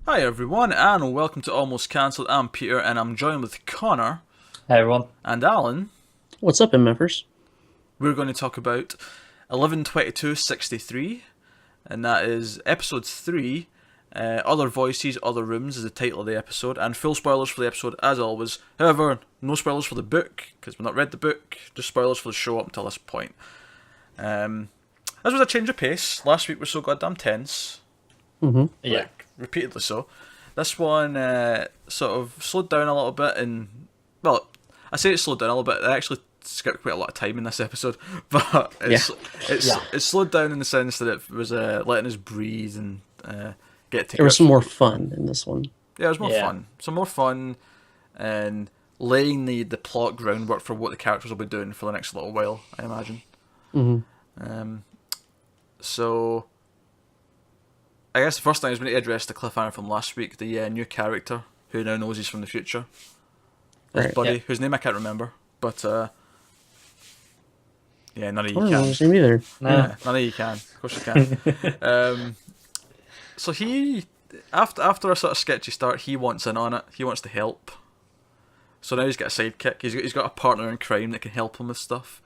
Hi everyone, and welcome to Almost Cancelled. I'm Peter, and I'm joined with Connor Hey everyone. and Alan. What's up, members? We're going to talk about 11/22/63, and that is episode 3. Other Voices, Other Rooms is the title of the episode, and full spoilers for the episode as always. However, no spoilers for the book, because we've not read the book, just spoilers for the show up until this point. This was a change of pace. Last week was so goddamn tense. Mm-hmm. Yeah. Like, repeatedly so. This one sort of slowed down a little bit, and well, I say it slowed down a little bit. I actually skipped quite a lot of time in this episode, but it's slowed down in the sense that it was letting us breathe and get to. There was some more fun in this one. Yeah, it was more Yeah. fun. Some more fun, and laying the plot groundwork for what the characters will be doing for the next little while, I imagine. Mm-hmm. So, I guess the first thing is we need to address the cliffhanger from last week. The new character who now knows he's from the future. His Right. buddy, Yeah. whose name I can't remember, but yeah, none of I you don't know can. his name either. No. Yeah, none of you can. Of course you can. So he, after a sort of sketchy start, he wants in on it. He wants to help. So now he's got a sidekick. He's got a partner in crime that can help him with stuff.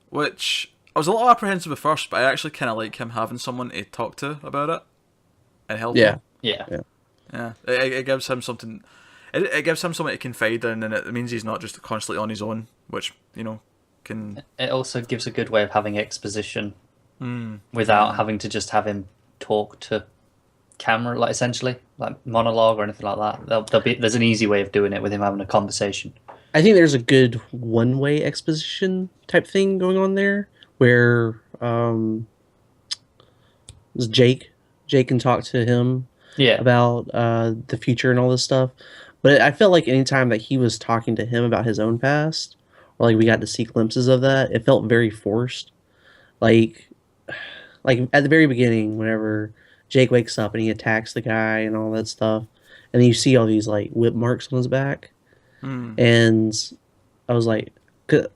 Which I was a little apprehensive at first, but I actually kind of like him having someone to talk to about it and help Yeah. him. Yeah. Yeah, it gives him something. It gives him something to confide in, and it means he's not just constantly on his own, which can. It also gives a good way of having exposition without having to just have him talk to camera, like essentially, like monologue or anything like that. There's an easy way of doing it with him having a conversation. I think there's a good one-way exposition type thing going on there, where it's Jake can talk to him Yeah. about the future and all this stuff. But I felt like anytime that he was talking to him about his own past, or like we got to see glimpses of that, it felt very forced. Like, like at the very beginning, whenever Jake wakes up and he attacks the guy and all that stuff, and then you see all these like whip marks on his back, and I was like,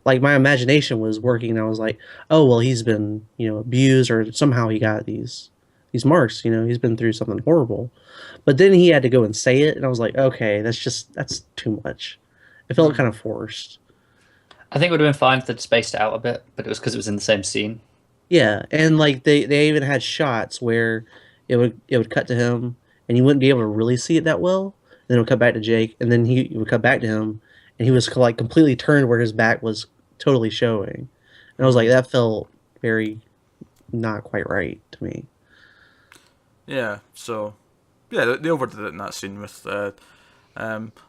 like my imagination was working, and I was like, oh well, he's been abused, or somehow he got these marks. He's been through something horrible. But then he had to go and say it, and I was like, okay, that's too much. It felt kind of forced. I think it would have been fine if they'd spaced it out a bit, but it was because it was in the same scene. Yeah, and like they even had shots where it would cut to him, and you wouldn't be able to really see it that well. Then it would cut back to Jake, and then he would cut back to him, and he was like completely turned where his back was totally showing. And I was like, that felt very not quite right to me. Yeah, so yeah, they overdid it in that scene with. There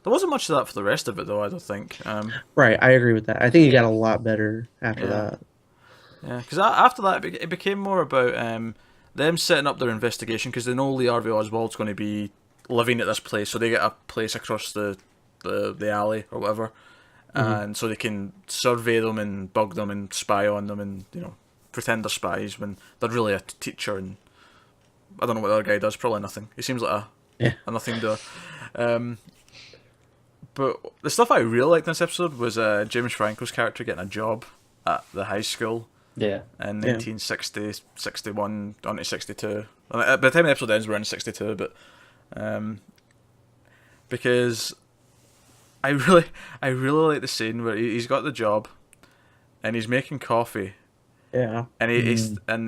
wasn't much of that for the rest of it, though. I don't think. Right, I agree with that. I think he got a lot better after Yeah. that. Yeah, because after that, it became more about them setting up their investigation because they know Lee Harvey Oswald's going to be living at this place, so they get a place across the alley or whatever, and so they can survey them and bug them and spy on them and pretend they're spies when they're really a teacher and I don't know what the other guy does. Probably nothing. He seems like a nothing doer. But the stuff I really liked in this episode was James Franco's character getting a job at the high school Yeah. in Yeah. 1960, 61, onto 62. By the time the episode ends, we're in 62, but because I really like the scene where he's got the job and he's making coffee, Yeah. and and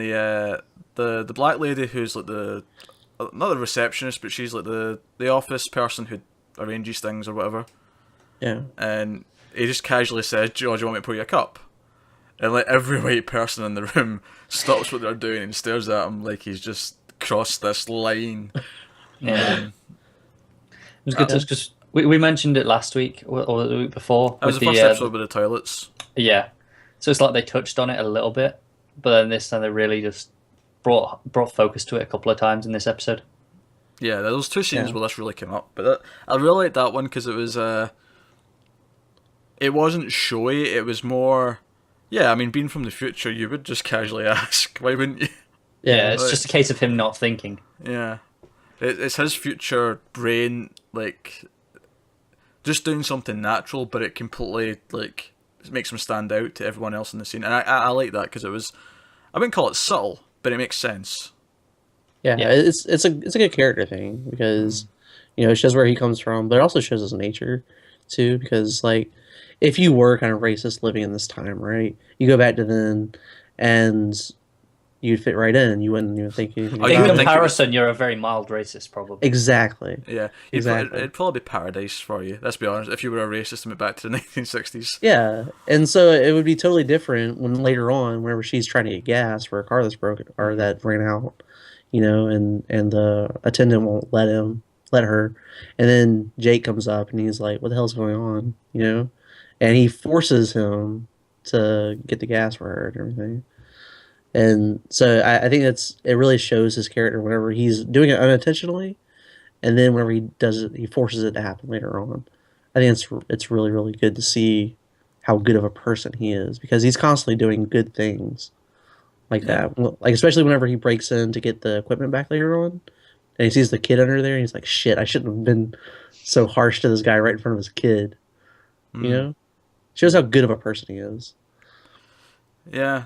the black lady who's like not the receptionist, but she's like the office person who arranges things or whatever, Yeah. and he just casually says, "George, you want me to pour you a cup?" And like every white person in the room stops what they're doing and stares at him like he's just crossed this line. Yeah. It was good because we mentioned it last week or the week before. That was with the first episode with the toilets. Yeah. So it's like they touched on it a little bit, but then this time they really just brought focus to it a couple of times in this episode. Yeah, those two scenes Yeah. where this really came up. But I really liked that one because it was it wasn't showy. It was more, yeah. I mean, being from the future, you would just casually ask, why wouldn't you? Yeah, it's like- just a case of him not thinking. Yeah, it's his future brain like just doing something natural, but it completely like makes him stand out to everyone else in the scene, and I like that because it was, I wouldn't call it subtle, but it makes sense. Yeah, Yeah. it's a good character thing because it shows where he comes from, but it also shows his nature too. Because like, if you were kind of racist living in this time, right? You go back to then, and you'd fit right in. You wouldn't even think anything Oh, In you would about think it. it was comparison, you're a very mild racist, probably. Exactly. yeah. Exactly. It'd probably be paradise for you. Let's be honest. If you were a racist and went back to the 1960s. Yeah, and so it would be totally different when later on, whenever she's trying to get gas for a car that's broken or that ran out, and the attendant won't let her, and then Jake comes up and he's like, "What the hell's going on?" And he forces him to get the gas for her and everything. And so I think it really shows his character whenever he's doing it unintentionally, and then whenever he does it, he forces it to happen later on. I think it's really really good to see how good of a person he is because he's constantly doing good things like Yeah. that. Like especially whenever he breaks in to get the equipment back later on, and he sees the kid under there, and he's like, "Shit, I shouldn't have been so harsh to this guy right in front of his kid." You know, shows how good of a person he is. Yeah.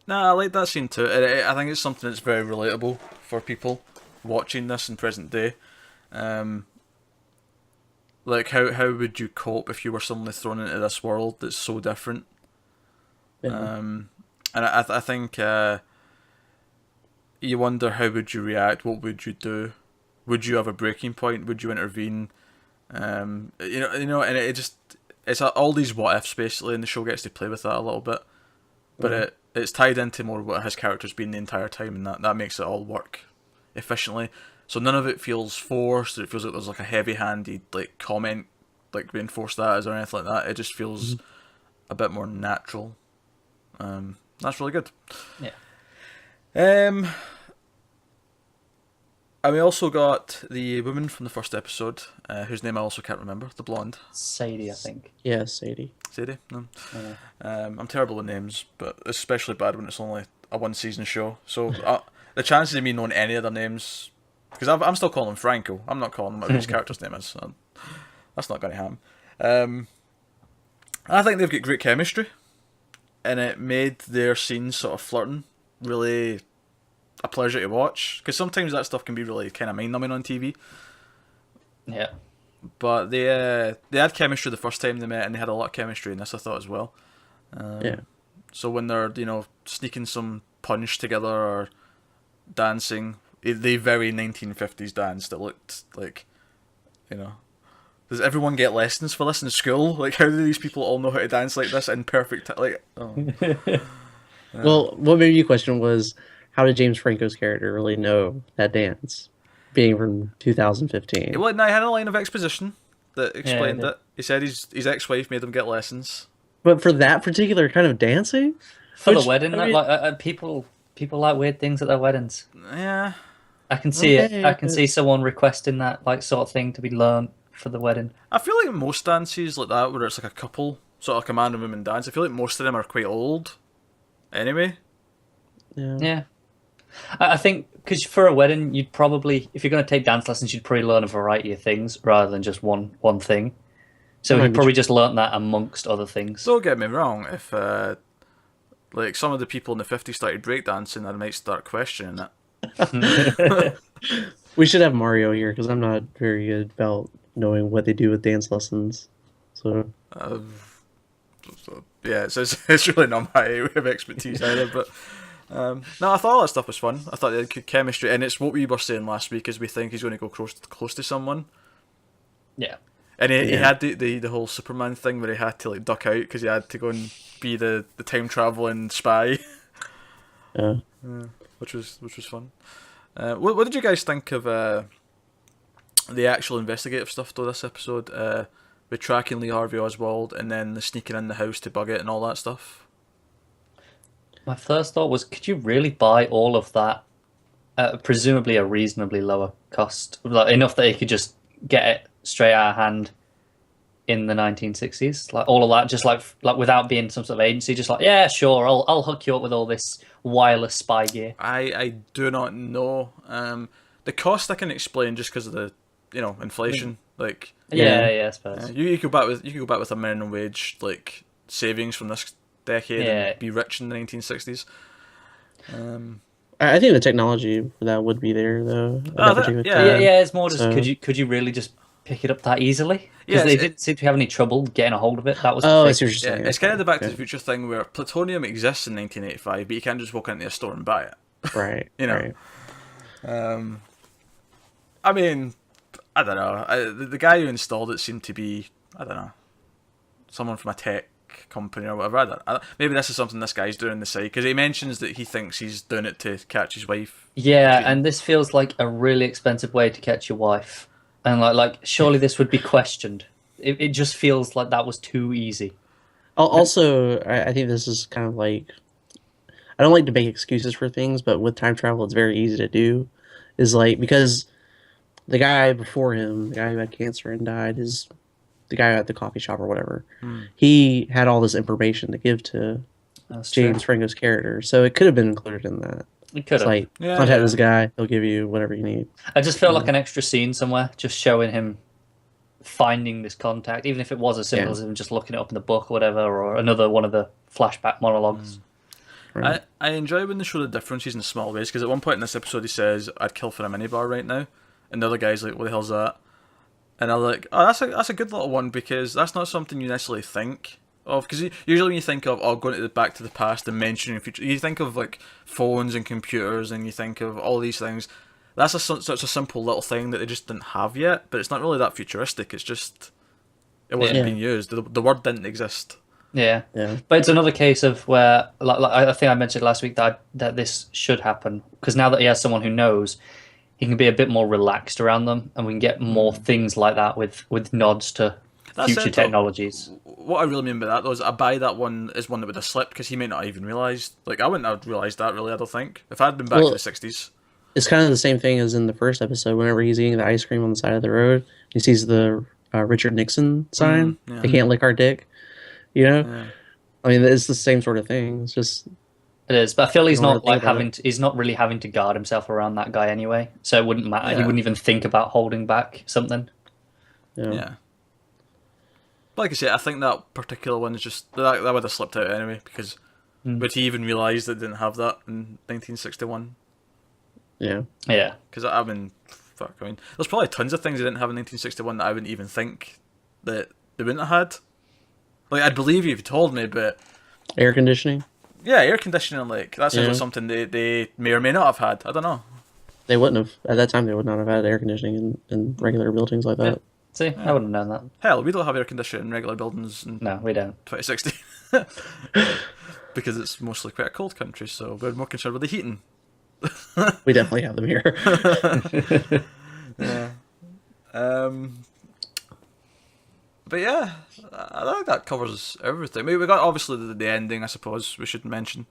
No, I like that scene too. I think it's something that's very relatable for people watching this in present day. Like how would you cope if you were suddenly thrown into this world that's so different? Yeah. And I think you wonder how would you react? What would you do? Would you have a breaking point? Would you intervene? And it's all these what ifs basically, and the show gets to play with that a little bit. But it's tied into more what his character's been the entire time, and that makes it all work efficiently. So none of it feels forced. It feels like there's like a heavy-handed like comment like being forced at us or anything like that. It just feels a bit more natural. That's really good. Yeah. And we also got the woman from the first episode, whose name I also can't remember, the blonde. Sadie, I think. Yeah, Sadie. Sadie? No. Yeah. I'm terrible with names, but especially bad when it's only a one-season show. So the chances of me knowing any of their names... Because I'm still calling him Franco. I'm not calling him what his character's name is. So that's not going to happen. I think they've got great chemistry. And it made their scenes sort of flirting really a pleasure to watch. Because sometimes that stuff can be really kind of mind-numbing on TV. Yeah. But they had chemistry the first time they met, and they had a lot of chemistry in this, I thought, as well. Yeah. So when they're, sneaking some punch together or dancing, they very 1950s dance that looked like, does everyone get lessons for this in school? Like, how do these people all know how to dance like this in perfect, Well, what made me question was how did James Franco's character really know that dance, being from 2015? Well, no, I had a line of exposition that explained Yeah, it. He said his ex-wife made him get lessons. But for that particular kind of dancing, For Which, the wedding, I mean- like people like weird things at their weddings. Yeah. I can see Okay, it. I can but- see someone requesting that like sort of thing to be learned for the wedding. I feel like most dances like that, where it's like a couple, sort of like a man and woman dance, I feel like most of them are quite old. Anyway. Yeah. Yeah, I think because for a wedding, you'd probably, if you're going to take dance lessons, you'd probably learn a variety of things rather than just one thing. So Might he be probably just learnt that amongst other things. Don't get me wrong, if like some of the people in the 50s started breakdancing, I might start questioning it. We should have Mario here because I'm not very good about knowing what they do with dance lessons. So Yeah, it's really not my area of expertise either, but no, I thought all that stuff was fun. I thought they had good chemistry, and it's what we were saying last week is we think he's going to go close to someone. Yeah. And he Yeah. had the whole Superman thing where he had to like duck out because he had to go and be the time traveling spy, yeah. which was fun. What did you guys think of the actual investigative stuff though this episode? With tracking Lee Harvey Oswald and then the sneaking in the house to bug it and all that stuff. My first thought was, could you really buy all of that at presumably a reasonably lower cost, like enough that you could just get it straight out of hand in the 1960s, like all of that, just like without being some sort of agency, just like, yeah, sure, I'll hook you up with all this wireless spy gear. I do not know. The cost I can explain just because of the inflation. Like Yeah, I suppose. you could go back with a minimum wage like savings from this decade Yeah. and be rich in the 1960s. I think the technology for that would be there though. At Oh, that particular yeah. time. Yeah, it's more just So- could you really just pick it up that easily? Yeah, Because they it's- didn't seem to have any trouble getting a hold of it. That was the Oh, I thing. see what you're Yeah, saying. it's kind of the Back to Okay. the Future thing where plutonium exists in 1985, but you can't just walk into a store and buy it. Right. You know. Right. I mean, I don't know. The guy who installed it seemed to be, I don't know, someone from a tech company or whatever. I don't, maybe this is something this guy's doing on the side, because he mentions that he thinks he's doing it to catch his wife. Yeah, and this feels like a really expensive way to catch your wife, and like surely this would be questioned. It just feels like that was too easy. Also, I think this is kind of like I don't like to make excuses for things, but with time travel, it's very easy to do. Is like because the guy before him, the guy who had cancer and died, is the guy at the coffee shop or whatever. He had all this information to give to That's James true. Franco's character, so it could have been included in that. It could It's have. like Yeah, contact yeah. this guy; he'll give you whatever you need. I just felt like an extra scene somewhere, just showing him finding this contact, even if it was as simple Yeah. as him just looking it up in the book or whatever, or another one of the flashback monologues. Right. I enjoy when they show the differences in small ways, because at one point in this episode he says, "I'd kill for a minibar right now," and the other guy's like, "What the hell's that?" And I'm like, "Oh, that's a good little one, because that's not something you necessarily think of, because usually when you think of going to the back to the past and mentioning future, you think of like phones and computers, and you think of all these things. That's such a simple little thing that they just didn't have yet, but it's not really that futuristic. It's just it wasn't Yeah. being used. The word didn't exist. Yeah. Yeah. But it's another case of where, like I think I mentioned last week that this should happen, because now that he has someone who knows, he can be a bit more relaxed around them, and we can get more things like that with nods to That's future it, though. technologies. What I really mean by that though is I buy that one is one that would have slipped, because he may not have even realised. Like, I wouldn't have realised that, really, I don't think. If I'd been back Well- to the 60s. It's kind of the same thing as in the first episode. Whenever he's eating the ice cream on the side of the road, he sees the Richard Nixon sign. yeah. They can't lick our dick. You know, Yeah. I mean, it's the same sort of thing. It's just It is, but I feel he's You don't not wanna like think about having to, he's not really having to guard himself around that guy anyway, so it wouldn't matter. He Yeah. wouldn't even think about holding back something. you know, Yeah. But like I say, I think that particular one is just that would have slipped out anyway, because would he even realise that it didn't have that in 1961? yeah. Yeah, Because I mean, fuck, I mean, there's probably tons of things they didn't have in 1961 that I wouldn't even think that they wouldn't have had. Like, I'd believe you if you told me, but Air conditioning. yeah, air conditioning, like, that sounds Yeah. like something they may or may not have had. I don't know. They wouldn't have at that time. They would not have had air conditioning in regular buildings like that. see, I wouldn't have known that. Hell, we don't have air conditioning in regular buildings in No, we don't. 2016. Because it's mostly quite a cold country, so we're more concerned with the heating. We definitely have them here. But yeah, I think that covers everything. I mean, we got obviously the ending, I suppose we should mention,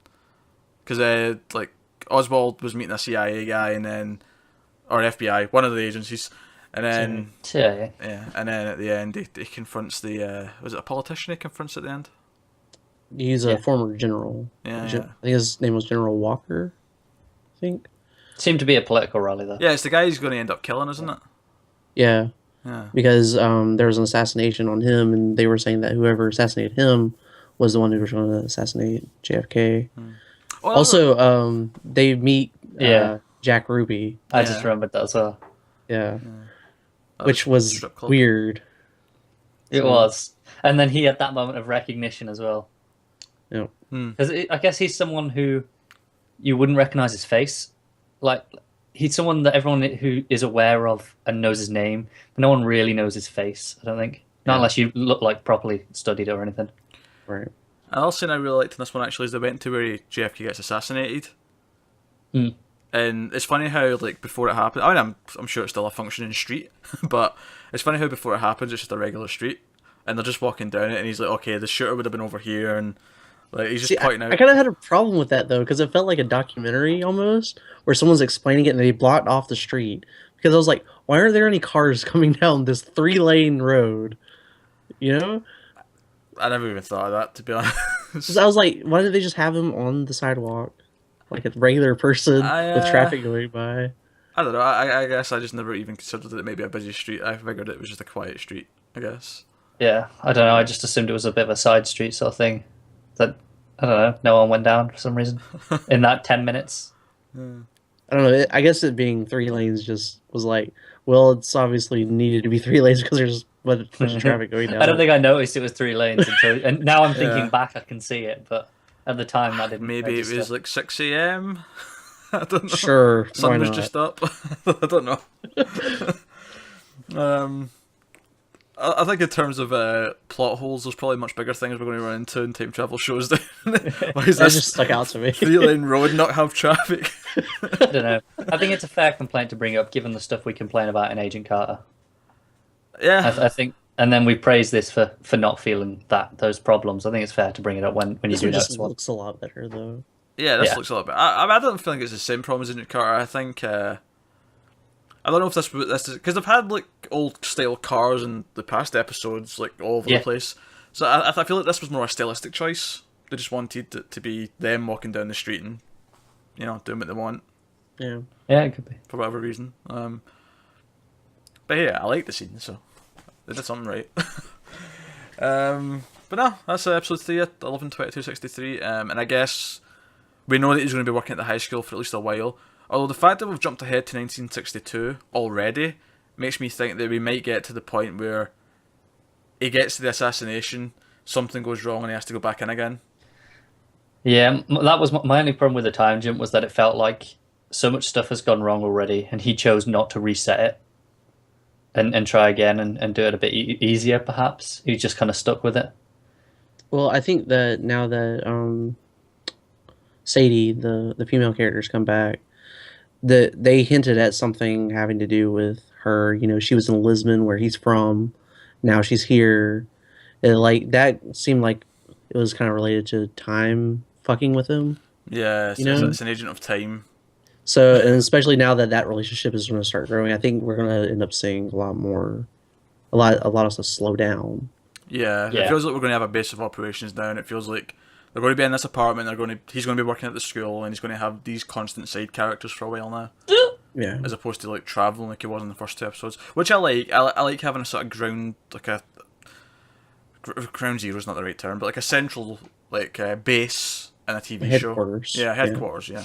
because like Oswald was meeting a CIA guy, and then or FBI, one of the agencies, and then Yeah, and then at the end he confronts the was it a politician he confronts at the end? He's a Yeah. former general. Yeah, I yeah. think his name was General Walker. I think. seemed to be a political rally though. Yeah, it's the guy he's going to end up killing, isn't it? Yeah, Yeah. because there was an assassination on him, and they were saying that whoever assassinated him was the one who was going to assassinate JFK. Well, Also, they meet Yeah. Jack Ruby. I Yeah. just remembered that as well. Yeah, that which was strip club. weird. It So- was, and then he had that moment of recognition as well. You know, Because I guess he's someone who you wouldn't recognize his face. Like, he's someone that everyone who is aware of and knows his name, but no one really knows his face, I don't think. Not Yeah. unless you look like properly studied it or anything. right? And also, thing I really liked in this one actually is they went to where JFK gets assassinated. Mm. And it's funny how, like, before it happened, I mean, I'm sure it's still a functioning street, but it's funny how before it happens, it's just a regular street, and they're just walking down it, and he's like, okay, the shooter would have been over here, and like he's just See, pointing I out. kind of had a problem with that though, because it felt like a documentary almost, where someone's explaining it and they blocked off the street. Because I was like, why aren't there any cars coming down this 3-lane road? You know? I never even thought of that, to be honest. 'Cause I was like, why didn't they just have him on the sidewalk, like a regular person I, with traffic going by? I don't know. I guess I just never even considered it maybe a busy street. I figured it was just a quiet street, I guess. Yeah, I don't know. I just assumed it was a bit of a side street sort of thing. That, I don't know, no one went down for some reason in that 10 minutes. I don't know. I guess it being 3 lanes just was like, well, it's obviously needed to be 3 lanes because there's a bunch of traffic going down. I don't think I noticed it was 3 lanes until, and now I'm thinking Yeah. back, I can see it, but at the time I didn't. Maybe register. it was like 6 a.m. I don't know. Sure, why Sun was not? just up. I don't know. I think in terms of plot holes, there's probably much bigger things we're going to run into in time travel shows. Why is That this just stuck out to me. 3-lane road not have traffic? I don't know. I think it's a fair complaint to bring up, given the stuff we complain about in Agent Carter. Yeah, I think, and then we praise this for not feeling those problems. I think it's fair to bring it up when you This do one just notice one. looks a lot better though. yeah, this Yeah. looks a lot better. I don't feel like it's the same problem as Agent Carter. I think I don't know if this is because they've had like old style cars in the past episodes, like all over Yeah. the place. So I feel like this was more a stylistic choice. They just wanted it to be them walking down the street and doing what they want Yeah. Yeah, it could be. for whatever reason. But yeah, I like the scene, so they did something right. But no, that's episode 3 at 11/22/63. And I guess we know that he's going to be working at the high school for at least a while. Although the fact that we've jumped ahead to 1962 already makes me think that we might get to the point where he gets to the assassination, something goes wrong, and he has to go back in again. Yeah, that was my only problem with the time jump, was that it felt like so much stuff has gone wrong already, and he chose not to reset it and try again and do it a bit easier, perhaps. He just kind of stuck with it. Well, I think that now that Sadie, the female characters, come back, they hinted at something having to do with her. You know, she was in Lisbon, where he's from. Now she's here. Like that seemed like it was kind of related to time fucking with him. Yeah, it's, You know? it's an agent of time. So, and especially now that that relationship is going to start growing, I think we're going to end up seeing a lot more, a lot of stuff slow down. Yeah, Yeah. it feels like we're going to have a base of operations now, and it feels like they're going to be in this apartment. He's going to be working at the school, and he's going to have these constant side characters for a while now, Yeah. as opposed to like traveling like he was in the first 2 episodes, which I like. I like having a sort of ground, like a ground zero is not the right term, but like a central base in a TV Headquarters. show. Yeah, headquarters. Yeah.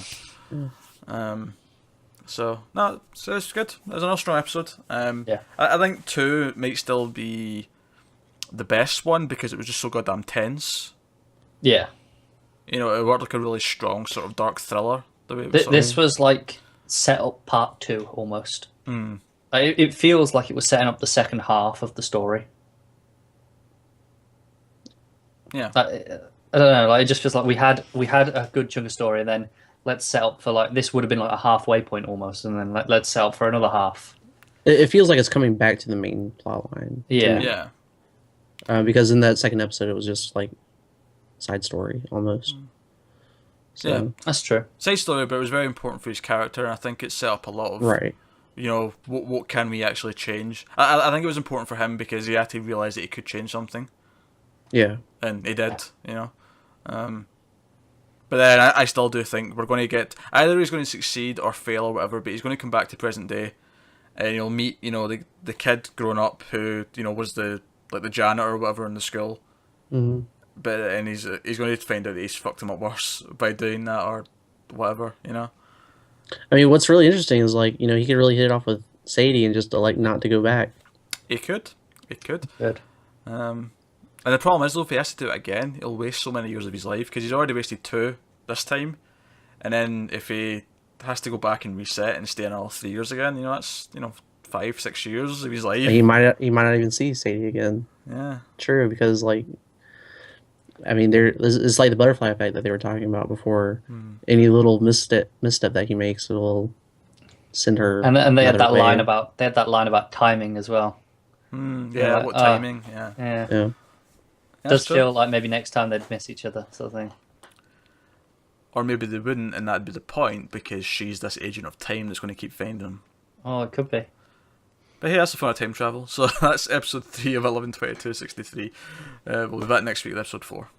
So no, so it's good. It was another strong episode. Yeah. I think 2 might still be the best one because it was just so goddamn tense. Yeah. You know, it worked like a really strong sort of dark thriller. The way it was This was like set up part 2 almost. Like, it feels like it was setting up the second half of the story. yeah. I don't know. Like, it just feels like we had a good chunk of story, and then let's set up for like this would have been like a halfway point almost, and then let's set up for another half. It feels like it's coming back to the main plot line. Yeah. Yeah. Because in that second episode, it was just like side story almost. So, Yeah. That's true. Side story, but it was very important for his character, and I think it set up a lot of Right. you know, what can we actually change? I think it was important for him because he had to realise that he could change something, Yeah. and he did, you know. But then I still do think we're going to get, either he's going to succeed or fail or whatever, but he's going to come back to present day, and you'll meet, you know, the kid growing up who, you know, was the janitor or whatever in the school. Hmm. But and he's going to find out that he's fucked him up worse by doing that or whatever, you know. I mean, what's really interesting is like, you know, he could really hit it off with Sadie and just like not to go back. He could. Good. And the problem is, though, if he has to do it again, he'll waste so many years of his life, because he's already wasted 2 this time. And then if he has to go back and reset and stay another 3 years again, you know, that's, you know, 5-6 years of his life. He might not even see Sadie again. Yeah. True, because like, I mean, it's like the butterfly effect that they were talking about before. Any little misstep that he makes will send her. And they had another that line way. about timing as well. Yeah, like, what timing, yeah. Yeah. Yeah. Does true. feel like maybe next time they'd miss each other, sort of thing. Or maybe they wouldn't, and that'd be the point, because she's this agent of time that's going to keep finding him. Oh, it could be. But hey, that's the fun of time travel. So that's episode 3 of 11/22/63. We'll be back next week with episode 4.